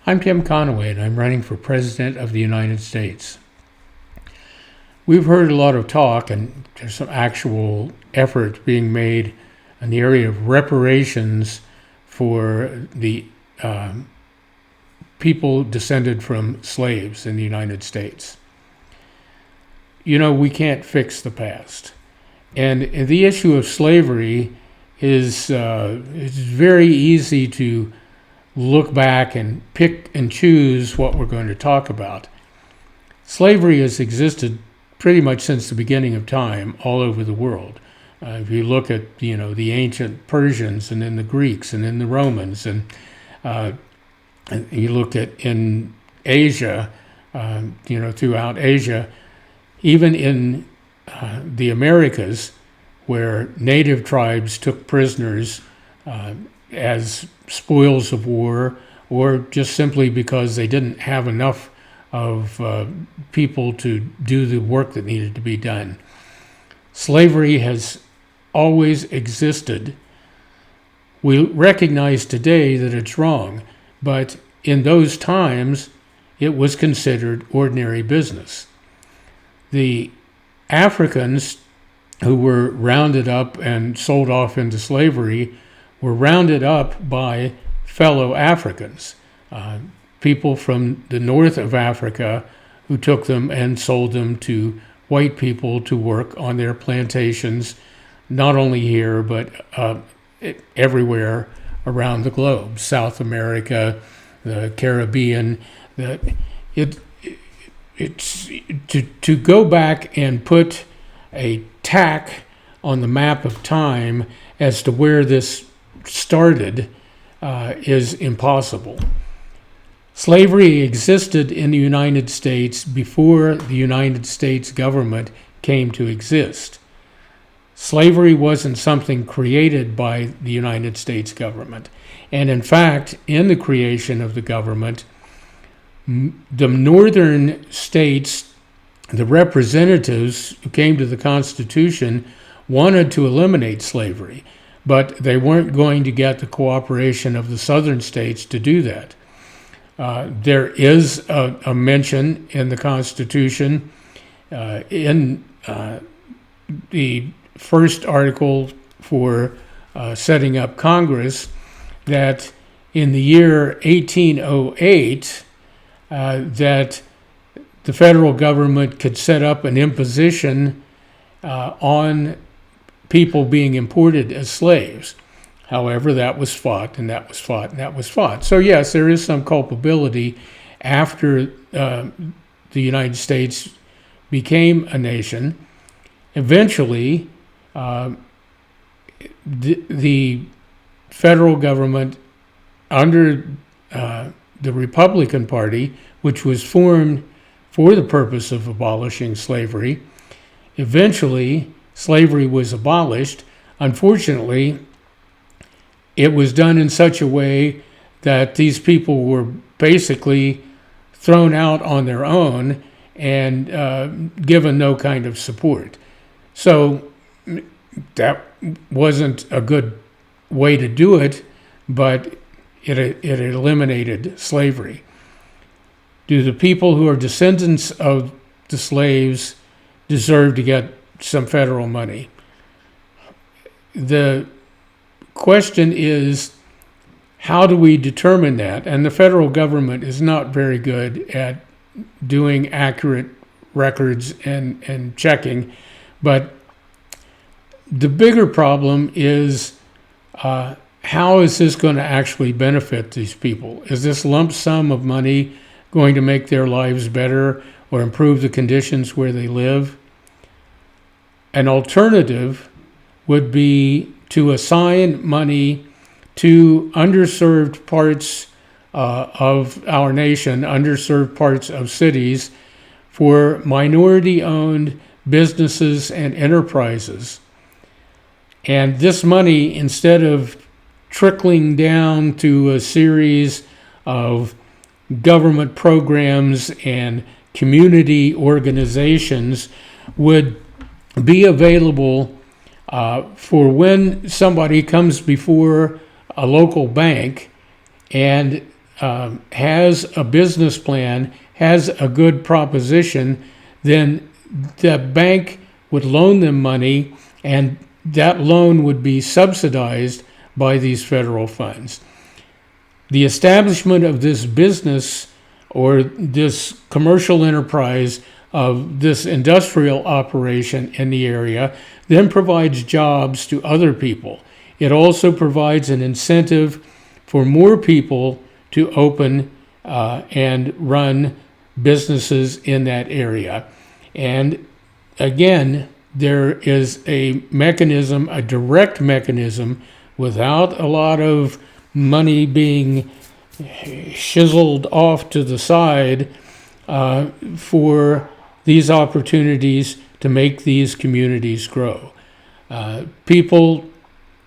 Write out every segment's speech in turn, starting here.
I'm Tim Conaway, and I'm running for President of the United States. We've heard a lot of talk, and there's some actual effort being made in the area of reparations for the people descended from slaves in the United States. You know, we can't fix the past. And the issue of slavery is it's very easy to look back and pick and choose what we're going to talk about. Slavery has existed pretty much since the beginning of time all over the world. If you look at, the ancient Persians and then the Greeks and then the Romans, and you look at in Asia, throughout Asia, even in the Americas, where native tribes took prisoners as spoils of war, or just simply because they didn't have enough of people to do the work that needed to be done. Slavery has always existed. We recognize today that it's wrong, but in those times, it was considered ordinary business. The Africans who were rounded up and sold off into slavery were rounded up by fellow Africans, people from the north of Africa who took them and sold them to white people to work on their plantations, not only here, but everywhere around the globe, South America, the Caribbean. It's to go back and put a tack on the map of time as to where this started is impossible. Slavery existed in the United States before the United States government came to exist. Slavery wasn't something created by the United States government. And in fact, in the creation of the government, the northern states, the representatives who came to the Constitution, wanted to eliminate slavery, but they weren't going to get the cooperation of the southern states to do that. There is a mention in the Constitution, in the first article for setting up Congress, that in the year 1808, that the federal government could set up an imposition on people being imported as slaves. However, that was fought, and that was fought, and that was fought. So yes, there is some culpability after the United States became a nation. Eventually, the federal government under the Republican Party, which was formed for the purpose of abolishing slavery, eventually slavery was abolished. Unfortunately, it was done in such a way that these people were basically thrown out on their own and given no kind of support. So that wasn't a good way to do it, but it eliminated slavery. Do the people who are descendants of the slaves deserve to get some federal money? The question is, how do we determine that? And the federal government is not very good at doing accurate records and checking. But the bigger problem is, how is this going to actually benefit these people? Is this lump sum of money going to make their lives better or improve the conditions where they live? An alternative would be to assign money to underserved parts of our nation, underserved parts of cities, for minority-owned businesses and enterprises. And this money, instead of trickling down to a series of government programs and community organizations, would be available for when somebody comes before a local bank and has a business plan, has a good proposition, then the bank would loan them money, and that loan would be subsidized by these federal funds. The establishment of this business or this commercial enterprise of this industrial operation in the area then provides jobs to other people. It also provides an incentive for more people to open and run businesses in that area. And again, there is a mechanism, a direct mechanism, without a lot of money being chiseled off to the side for these opportunities to make these communities grow. People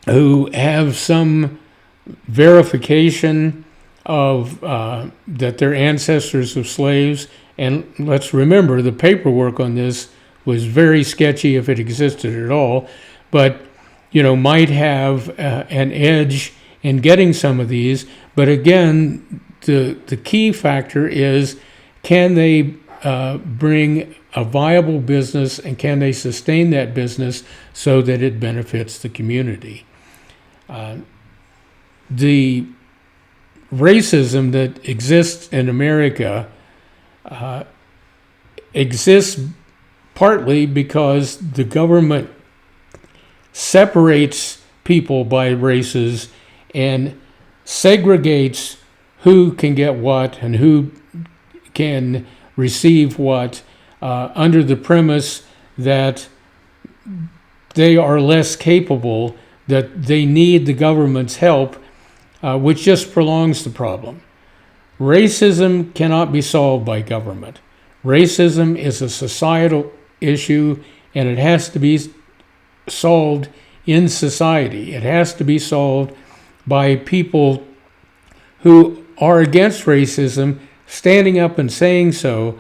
who have some verification of that they're ancestors of slaves, and let's remember the paperwork on this was very sketchy if it existed at all, but might have an edge in getting some of these. But again, the key factor is, can they bring a viable business, and can they sustain that business so that it benefits the community? The racism that exists in America exists partly because the government separates people by races and segregates who can get what and who can receive what under the premise that they are less capable, that they need the government's help, which just prolongs the problem. Racism cannot be solved by government. Racism is a societal issue, and it has to be solved in society. It has to be solved by people who are against racism standing up and saying so,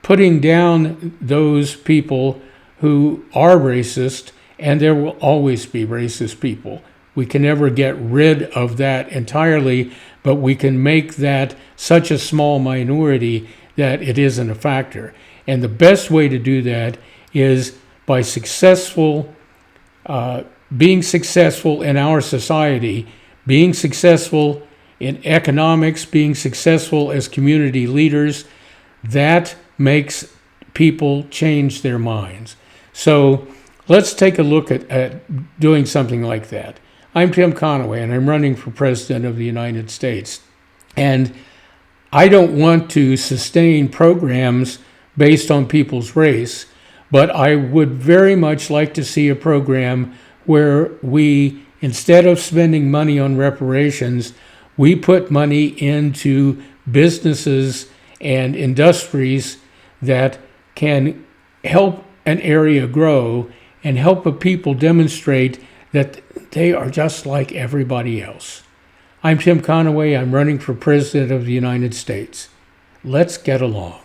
putting down those people who are racist, and there will always be racist people. We can never get rid of that entirely, but we can make that such a small minority that it isn't a factor. And the best way to do that is by being successful in our society, being successful in economics, being successful as community leaders. That makes people change their minds. So let's take a look at doing something like that. I'm Tim Conaway, and I'm running for President of the United States. And I don't want to sustain programs based on people's race, but I would very much like to see a program where we, instead of spending money on reparations, we put money into businesses and industries that can help an area grow and help a people demonstrate that they are just like everybody else. I'm Tim Conaway. I'm running for President of the United States. Let's get along.